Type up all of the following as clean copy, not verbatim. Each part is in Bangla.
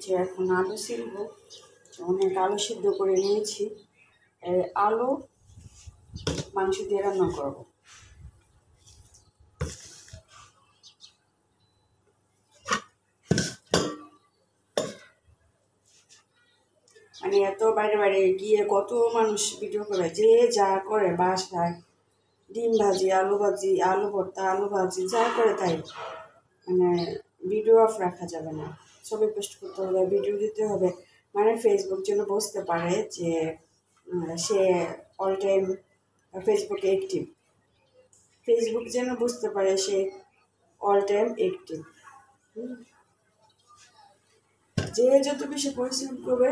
যে এখন আলু ছিলব, অনেক আলু সিদ্ধ করে নিয়েছি। এই আলু মাংস দিয়ে রান্না করব। মানে এত বাইরে বাইরে গিয়ে কত মানুষ ভিডিও করে, যে যা করে বাসায় ডিম ভাজি, আলু ভাজি, আলু ভর্তা, আলু ভাজি, যা করে তাই। মানে ভিডিও অফ রাখা যাবে না, ছবি পোস্ট করতে হবে, ভিডিও দিতে হবে। মানে ফেসবুক যেন বুঝতে পারে যে সে অল টাইম ফেসবুকে অ্যাক্টিভ। ফেসবুক যেন বুঝতে পারে সে অল টাইম অ্যাক্টিভ। যে যত বেশি পরিশ্রম করবে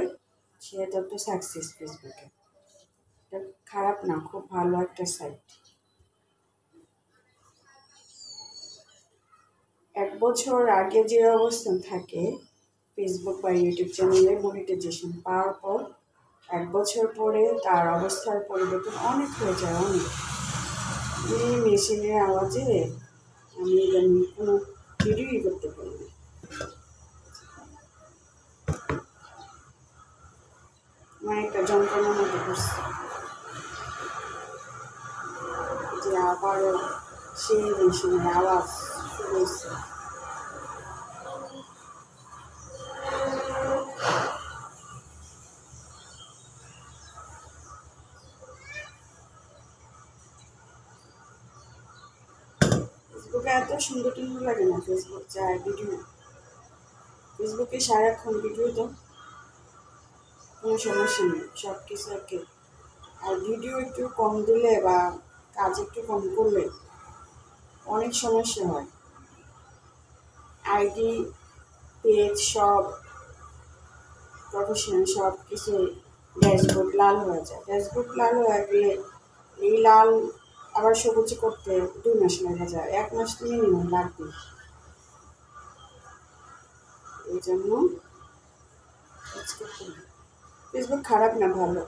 সে তত সাকসেস। ফেসবুকে এটা খারাপ না, খুব ভালো একটা সাইট। 1 বছর আগে যে অবস্থান থাকে ফেসবুক বা ইউটিউব চ্যানেলে মনিটাইজেশন পাওয়ার পর 1 বছর পরে তার অবস্থার পরিবর্তন অনেক হয়ে যায়। অনেক এই মেশিনের আওয়াজে আমি কোনো ভিডিওই করতে পারি না। আমার একটা যন্ত্রণার মধ্যে করছে যে আবারও সেই মেশিনের আওয়াজ শুনেছে। ফেসবুকে এত সুন্দর সুন্দর লাগে না। ফেসবুক যায় ভিডিও, ফেসবুকে সারাক্ষণ ভিডিও তো কোনো সমস্যা নেই, সব কিছু ওকে। আর ভিডিও একটু কম দিলে বা কাজ একটু কম করলে অনেক সমস্যা হয়। আইডি, পেজ সব প্রফেশনাল সব কিছু ড্যাশবোর্ড লাল হয়ে যায়। ড্যাশবোর্ড লাল হয়ে গেলে এই লাল আবার সবুজ করতে 2 মাস লেগে যায়, 1 মাস তো মিনিমাম লাগবে। এই জন্য ফেসবুক খারাপ না, ভালো।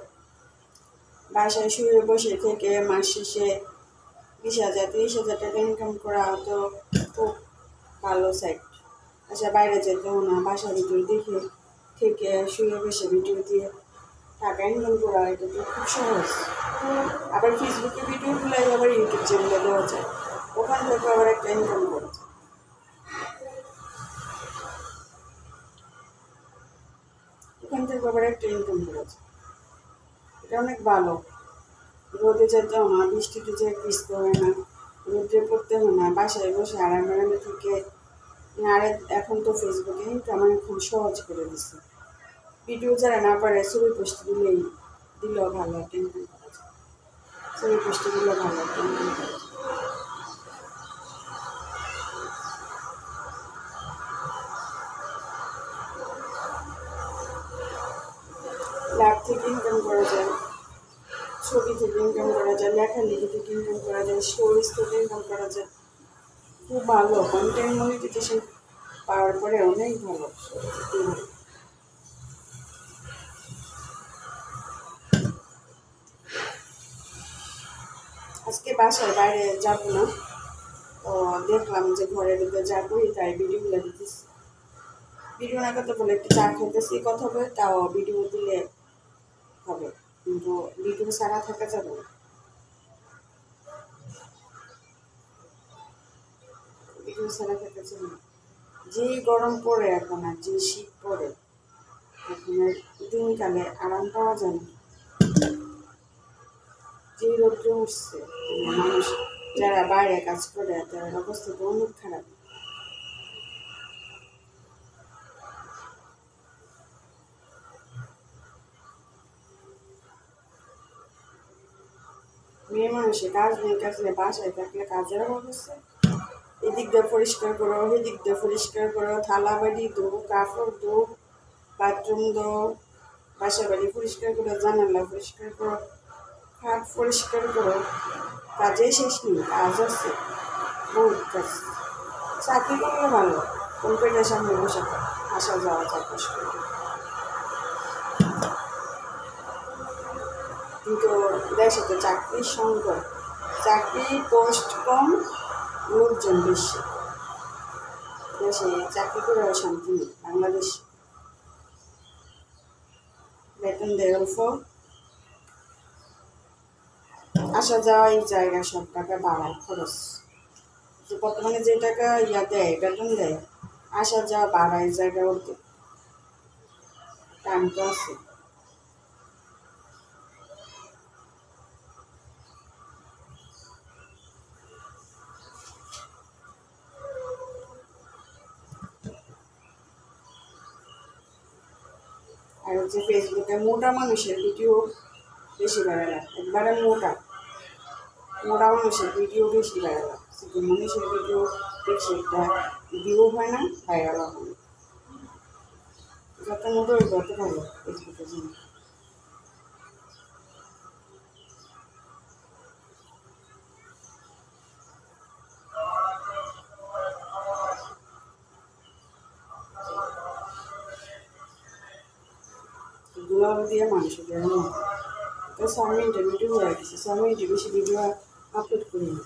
বাসায় শুয়ে বসে থেকে মাস শেষে 20,000 30,000 টাকা ইনকাম করা তো খুব ভালো সাইট। আচ্ছা, বাইরে যেতেও না, বাসার ভিতরে দেখে থেকে শুয়ে বসে ভিডিও দিয়ে টাকা ইনকাম করা, এটা তো খুব সহজ। আবার ফেসবুকে ভিডিওগুলো আবার ইউটিউব চ্যানেলে দেওয়া যায়, ওখান থেকে আবার একটা ইনকাম করা যায়। ওখান থেকে আবার একটা ইনকাম করা যায়, এটা অনেক ভালো। রোদে যেতেও না, বৃষ্টিতে যে ভিজতে হয় না, রোদে পড়তে হয় না, বাসায় বসে আরামে থেকে। আর এখন তো ফেসবুকে ইনকাম এখন সহজ করে দিচ্ছে। ভিডিও যারা না পারে ছবি পোস্ট দিলেও ভালো একটা ইনকাম করা যায়। ছবি পোস্ট দিলেও ভালো একটা ইনকাম করা যায়। লাইভ থেকে ইনকাম করা যায়, ছবি থেকে ইনকাম করা যায়, লেখালেখি থেকে ইনকাম করা যায়, স্টোরিজ থেকে ইনকাম করা যায়। খুব ভালো কন্টেন্ট মনিটাইজেশন পাওয়ার পরে অনেক ভালো। আজকে বাসার বাইরে যাবো না, তো দেখলাম যে ঘরের ভিতরে যা করি তাই ভিডিওগুলো দিতেছি। ভিডিও না করতে বলে একটু চা খেতেছি, কথা বলে, তাও ভিডিও দিলে হবে, কিন্তু ভিডিও ছাড়া থাকা যাবে না। ভিডিও ছাড়া থাকা যাবে না। যেই গরম পড়ে এখন আর যে শীত পড়ে এখন আর দিনকালে আরাম পাওয়া যায় না। যে রৌদ্র উঠছে, মানুষ যারা বাইরে কাজ করে তাদের অবস্থা তো অনেক খারাপ। মেয়ে মানুষের কাজ নেই, বাসায় থাকলে কাজের অভাব হচ্ছে। এদিক দিয়ে পরিষ্কার করো, এদিক দিয়ে পরিষ্কার করো, থালা বাড়ি দো, কাপড় দো, বাথরুম দো, বাসা বাড়ি পরিষ্কার করো, জানালা পরিষ্কার করো, খাট পরিষ্কার করো। কাজে শেষ নেই, কাজ আছে বহুত কাজ। চাকরি করলে ভালো, কম্পিউটার সামনে বসে আসা যাওয়া চাকরি করে। কিন্তু দেশে তো চাকরির সংকট, চাকরি পোস্ট কম, লোকজন বেশি। দেশে চাকরি করেও শান্তি নেই বাংলাদেশে। বেতন দেয় অল্প, আসা যাওয়া এই জায়গায় সব টাকা বাড়ায় খরচ। বর্তমানে যে টাকা দেয় বেতন দেয়, আসা যাওয়া বাড়ায় জায়গা ওর টাইম তো আছে। আর হচ্ছে ফেসবুকে মোটা মানুষের ভিডিও বেশি ভাইরাল, একবারে মোটা মোটা মানুষের ভিডিও বেশি ভাইরাল, চিকন মানুষের ভিডিও বেশি একটা ভিউ হয় না, ভাইরাল হয় না। যত মোটা ওই তত ভালো ফেসবুকের জন্য। দুলাল দিয়ে মানুষ দেওয়া তো 6 মিনিটের ভিডিও হয়ে গেছে, 6 মিনিটের বেশি ভিডিও আপলোড করি না।